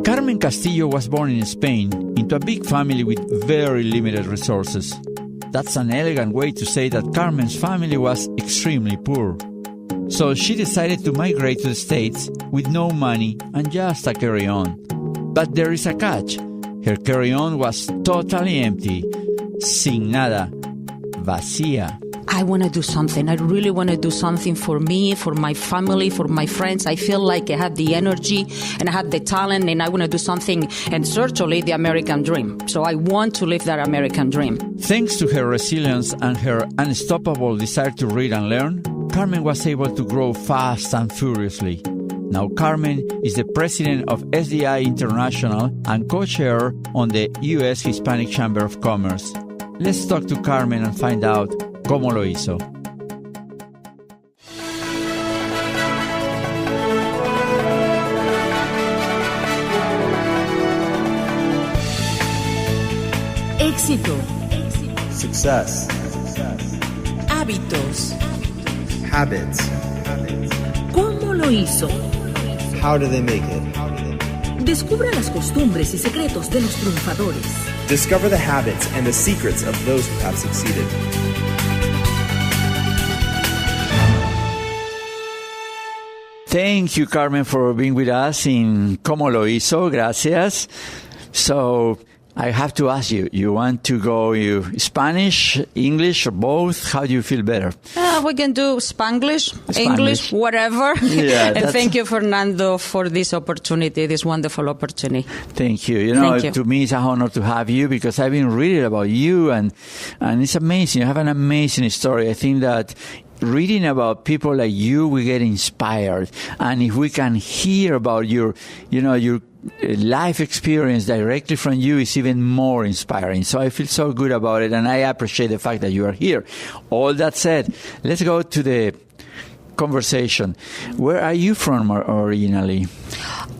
Carmen Castillo was born in Spain into a big family with very limited resources. That's an elegant way to say that Carmen's family was extremely poor. So she decided to migrate to the States with no money and just a carry-on. But there is a catch. Her carry-on was totally empty. Sin nada. Vacía. I want to do something. I really want to do something for me, for my family, for my friends. I feel like I have the energy and I have the talent and I want to do something and certainly the American dream. So I want to live that American dream. Thanks to her resilience and her unstoppable desire to read and learn, Carmen was able to grow fast and furiously. Now Carmen is the president of SDI International and co-chair on the U.S. Hispanic Chamber of Commerce. Let's talk to Carmen and find out ComoLoHizo. Éxito. Success. Hábitos. Habits. ¿Cómo lo hizo? How do they make it? Descubra las costumbres y secretos de los triunfadores. Discover the habits and the secrets of those who have succeeded. Thank you, Carmen, for being with us in ComoLoHizo. Gracias. So I have to ask you, you want to go Spanish, English, or both? How do you feel better? We can do Spanglish, English, whatever. Yeah, and thank you, Fernando, for this opportunity, this wonderful opportunity. Thank you. You know, to me, it's an honor to have you because I've been reading about you and it's amazing. You have an amazing story. I think that reading about people like you, we get inspired. And if we can hear about your life experience directly from you, is even more inspiring. So I feel so good about it, and I appreciate the fact that you are here. All that said, let's go to the conversation. Where are you from originally?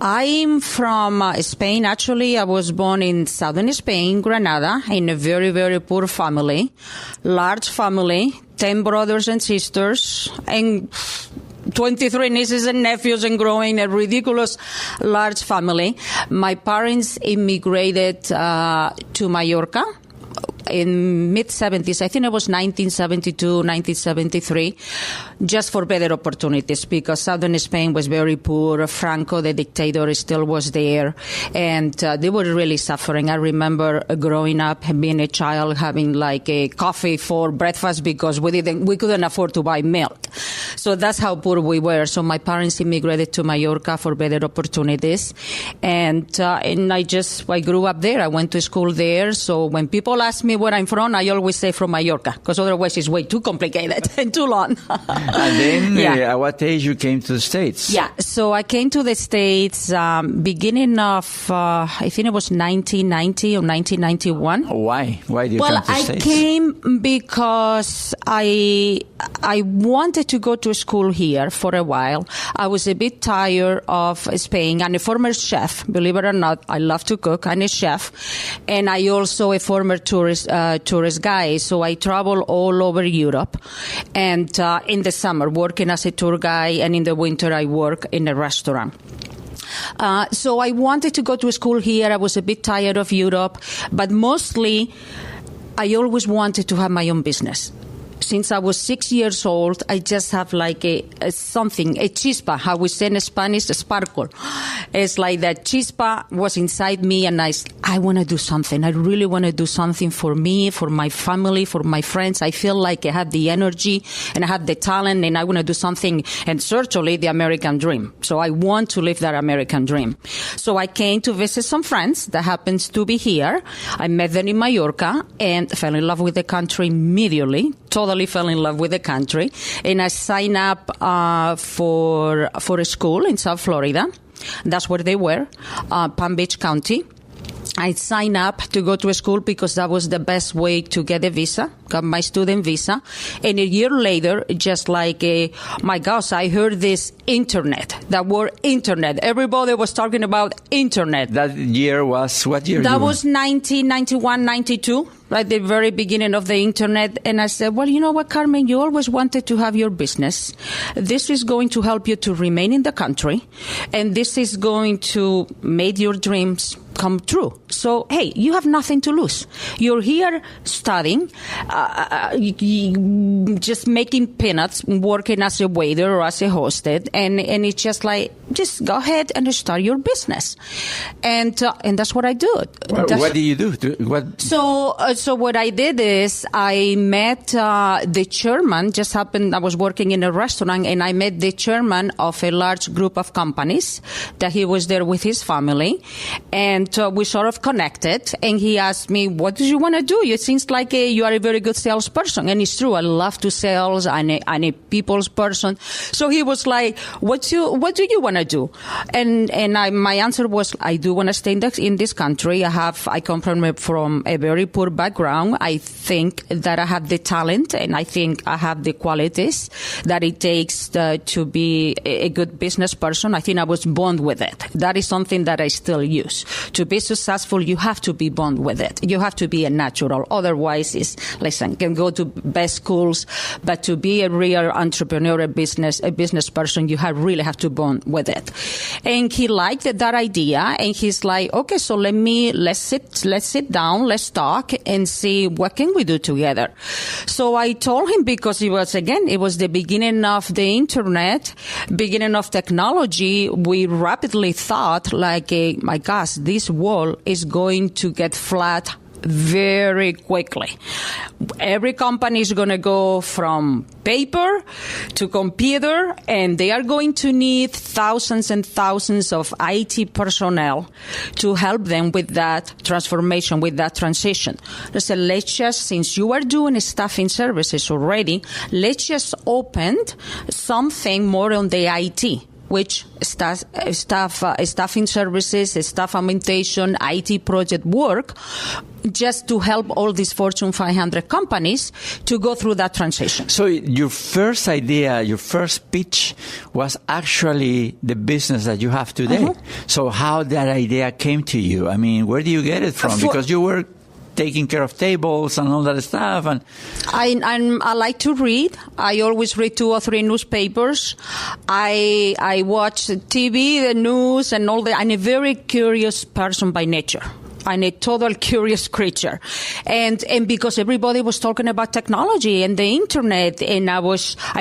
I'm from Spain. Actually, I was born in southern Spain, Granada, in a very, very poor family, large family, 10 brothers and sisters, and 23 nieces and nephews, and growing a ridiculous large family. My parents immigrated to Mallorca in mid-70s. I think it was 1972, 1973, just for better opportunities, because southern Spain was very poor. Franco, the dictator, still was there, and they were really suffering. I remember growing up, being a child, having like a coffee for breakfast because we couldn't afford to buy milk. So that's how poor we were. So my parents immigrated to Mallorca for better opportunities, and I grew up there. I went to school there. So when people ask me where I'm from, I always say from Mallorca, because otherwise it's way too complicated and too long. And then at what age you came to the States? Yeah, so I came to the States beginning of, I think it was 1990 or 1991. Why? Why did you come to the States? Well, I came because I wanted to go to school here for a while. I was a bit tired of Spain. I'm a former chef, believe it or not. I love to cook. I'm a chef. And I also a former tourist guy. So I travel all over Europe. And in the summer, working as a tour guide, and in the winter, I work in a restaurant. So I wanted to go to school here. I was a bit tired of Europe, but mostly I always wanted to have my own business. Since I was 6 years old, I just have like a chispa, how we say in Spanish, a sparkle. It's like that chispa was inside me, and I want to do something. I really want to do something for me, for my family, for my friends. I feel like I have the energy and I have the talent, and I want to do something, and certainly the American dream. So I want to live that American dream. So I came to visit some friends that happens to be here. I met them in Mallorca and fell in love with the country immediately. Totally fell in love with the country, and I signed up for a school in South Florida. That's where they were, Palm Beach County. I signed up to go to school because that was the best way to get a visa, got my student visa. And a year later, just like, my gosh, I heard this internet, that word internet. Everybody was talking about internet. That year was, what year? That was 1991, 92. Right, the very beginning of the internet. And I said, well, you know what, Carmen, you always wanted to have your business. This is going to help you to remain in the country. And this is going to make your dreams come true. So, hey, you have nothing to lose. You're here studying, just making peanuts, working as a waiter or as a hostess. And it's just like, just go ahead and start your business. And that's what I do. What do you do? So what I did is I met the chairman. Just happened I was working in a restaurant, and I met the chairman of a large group of companies that he was there with his family, and we sort of connected. And he asked me, "What do you want to do? It seems like you are a very good salesperson." And it's true. I love to sales. I'm a people's person. So he was like, "What do you want to do?" And my answer was, "I do want to stay in this country. I come from a very poor background. I think that I have the talent, and I think I have the qualities that it takes to be a good business person. I think I was born with it. That is something that I still use. To be successful, you have to be born with it. You have to be a natural. Otherwise, listen, can go to best schools, but to be a real entrepreneur, a business person, you really have to born with it." And he liked that idea, and he's like, "Okay, so let's sit down, let's talk and see what can we do together." So I told him, because it was the beginning of the internet, beginning of technology. We rapidly thought like, my gosh, this world is going to get flat very quickly. Every company is going to go from paper to computer, and they are going to need thousands and thousands of IT personnel to help them with that transformation, with that transition. I said, since you are doing staffing services already, let's just open something more on the IT, which staffing services, staff augmentation, IT project work, just to help all these Fortune 500 companies to go through that transition. So your first idea, your first pitch was actually the business that you have today. So how that idea came to you? I mean, where do you get it from? Because you were taking care of tables and all that stuff. And I like to read. I always read 2 or 3 newspapers. I watch TV, the news, and all that. I'm a very curious person by nature. I'm a total curious creature. And because everybody was talking about technology and the internet, and I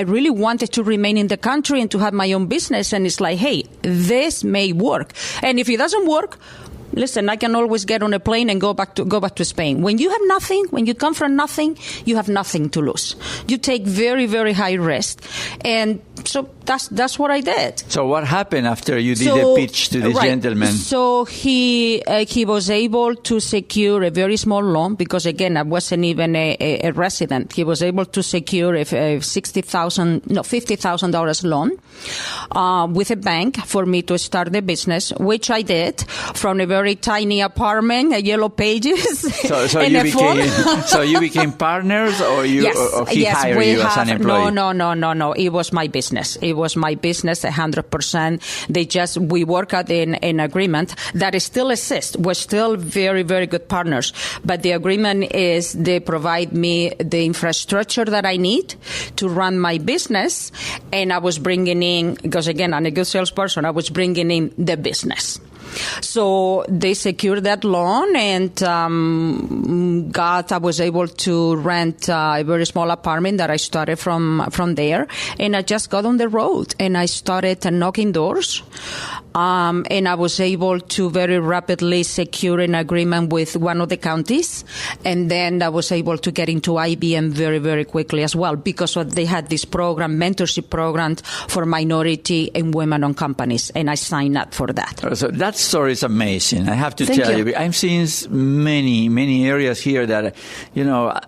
really wanted to remain in the country and to have my own business. And it's like, hey, this may work. And if it doesn't work, listen, I can always get on a plane and go back to Spain. When you have nothing, when you come from nothing, you have nothing to lose. You take very, very high risk. And so that's what I did. So what happened after you did the pitch to the gentleman? So he was able to secure a very small loan, because again, I wasn't even a resident. He was able to secure a $50,000 loan with a bank for me to start the business, which I did from a very tiny apartment, Yellow Pages. So you became partners, or he hired you as an employee? No. It was my business. It was my business 100%. We work out an agreement that still exists. We're still very, very good partners. But the agreement is they provide me the infrastructure that I need to run my business. And I was bringing in, because again, I'm a good salesperson, I was bringing in the business. So they secured that loan, and I was able to rent a very small apartment that I started from there, and I just got on the road and I started knocking doors. And I was able to very rapidly secure an agreement with one of the counties, and then I was able to get into IBM very, very quickly as well, because they had this program, mentorship program for minority and women-owned companies, and I signed up for that. So that story is amazing. I have to tell you, I'm seeing many, many areas here that,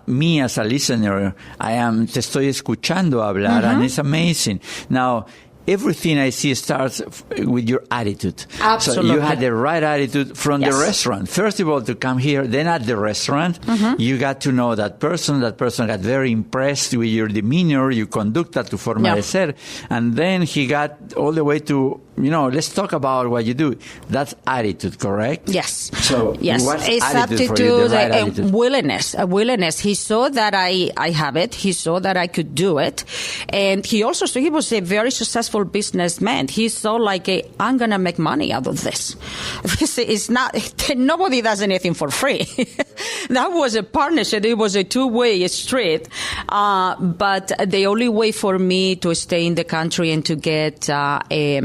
me as a listener, te estoy escuchando hablar, and it's amazing. Now, everything I see starts with your attitude. Absolutely. So you had the right attitude from the restaurant. First of all, to come here, then at the restaurant, you got to know that person. That person got very impressed with your demeanor, your conducta, to formalizar. And then he got all the way to, let's talk about what you do. That's attitude, correct? Yes. So what's it's attitude for you, the right attitude? Willingness. He saw that I have it. He saw that I could do it. And he also saw he was a very successful businessman. He saw like, I'm going to make money out of this. It's not, nobody does anything for free. That was a partnership. It was a two-way street. But the only way for me to stay in the country and to get a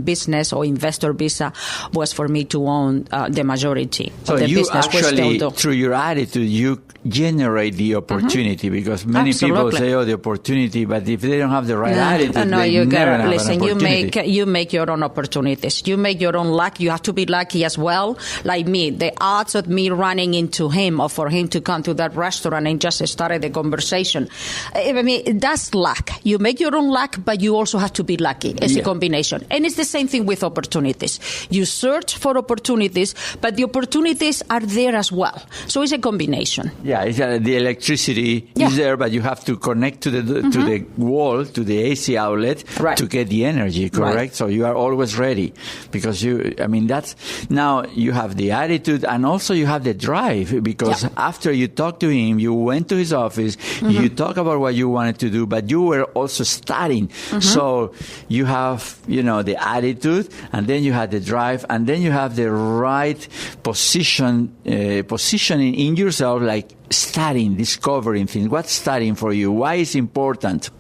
business or investor visa was for me to own the majority of the business. So you actually, through your attitude, you generate the opportunity, because many people say, the opportunity, but if they don't have the right attitude, they never have an opportunity. You make your own opportunities. You make your own luck. You have to be lucky as well. Like me, the odds of me running into him or for him to come to that restaurant and just started the conversation, I mean, that's luck. You make your own luck, but you also have to be lucky. It's a combination. And it's the same thing with opportunities. You search for opportunities, but the opportunities are there as well. So it's a combination. Yeah, the electricity is there, but you have to connect to the wall, to the AC outlet, to get the energy, correct? Right. So you are always ready, because that's, now you have the attitude and also you have the drive, because after you talk to him, you went to his office, you talk about what you wanted to do, but you were also studying. So you have, the attitude, and then you have the drive, and then you have the right positioning in yourself, like studying, discovering things. What's studying for you? Why is it important?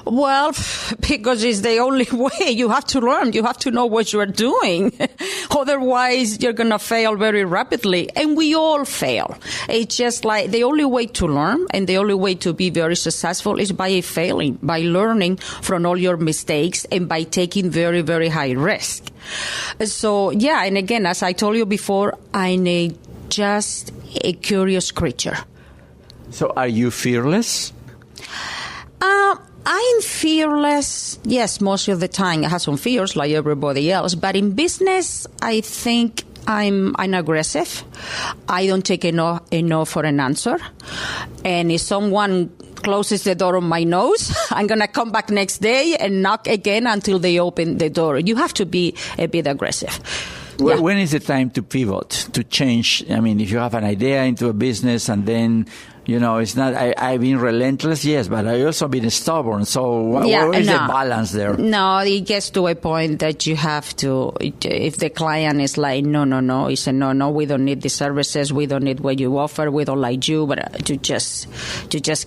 Well, because it's the only way. You have to learn. You have to know what you are doing. Otherwise, you're going to fail very rapidly. And we all fail. It's just like the only way to learn and the only way to be very successful is by failing, by learning from all your mistakes and by taking very, very high risk. So, and again, as I told you before, I'm just a curious creature. So are you fearless? I'm fearless, yes, most of the time. I have some fears like everybody else. But in business, I think I'm aggressive. I don't take a no for an answer. And if someone closes the door on my nose, I'm going to come back next day and knock again until they open the door. You have to be a bit aggressive. Well, when is the time to pivot, to change? I mean, if you have an idea into a business and then, it's not, I've been relentless, yes, but I've also been stubborn. So what is the balance there? No, it gets to a point that you have to, if the client is like, no, he said, no, we don't need the services, we don't need what you offer, we don't like you, but you just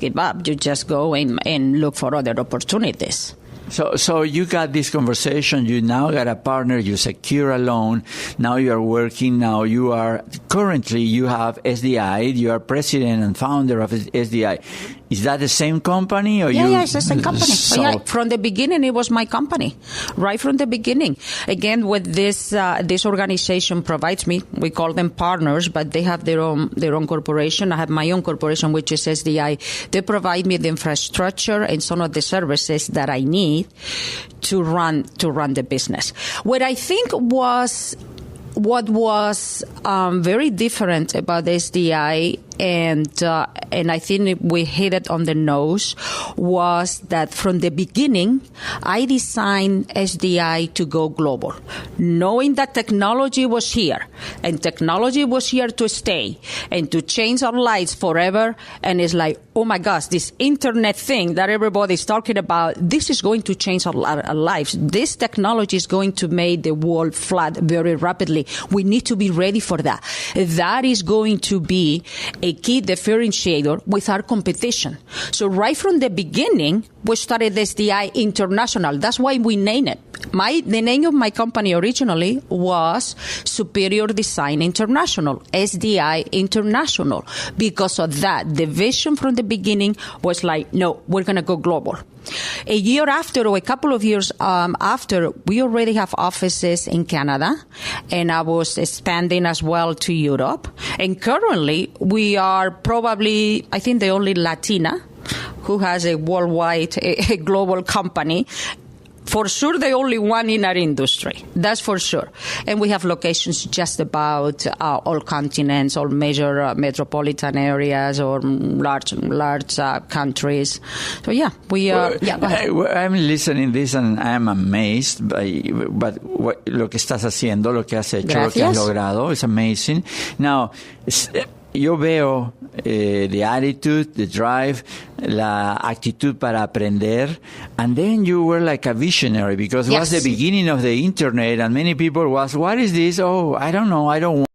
give up, you just go and look for other opportunities. So you got this conversation, you now got a partner, you secure a loan, now you are working, now you have SDI, you are president and founder of SDI. Is that the same company? Or it's the same company. From the beginning, it was my company. Right from the beginning. Again, what this organization provides me, we call them partners, but they have their own corporation. I have my own corporation, which is SDI. They provide me the infrastructure and some of the services that I need to run the business. What I think was very different about SDI, and I think we hit it on the nose, was that from the beginning, I designed SDI to go global, knowing that technology was here, and technology was here to stay, and to change our lives forever, and it's like, oh my gosh, this internet thing that everybody's talking about, this is going to change our lives. This technology is going to make the world flat very rapidly. We need to be ready for that. That is going to be a key differentiator with our competition. So right from the beginning, we started SDI International. That's why we named it. The name of my company originally was Superior Design International, SDI International. Because of that, the vision from the beginning was like, no, we're going to go global. A year after, or a couple of years after, we already have offices in Canada, and I was expanding as well to Europe. And currently, we are probably, I think, the only Latina who has a worldwide, a global company for sure the only one in our industry. That's for sure. And we have locations just about all continents, all major metropolitan areas, or large countries. So yeah, we are. Go ahead. I'm listening this and I'm amazed by lo que estás haciendo, lo que has hecho, Gracias. Lo que has logrado. It's amazing. Now, yo veo the attitude, the drive, la actitud para aprender, and then you were like a visionary, because it was the beginning of the internet, and many people was, what is this? Oh, I don't know, I don't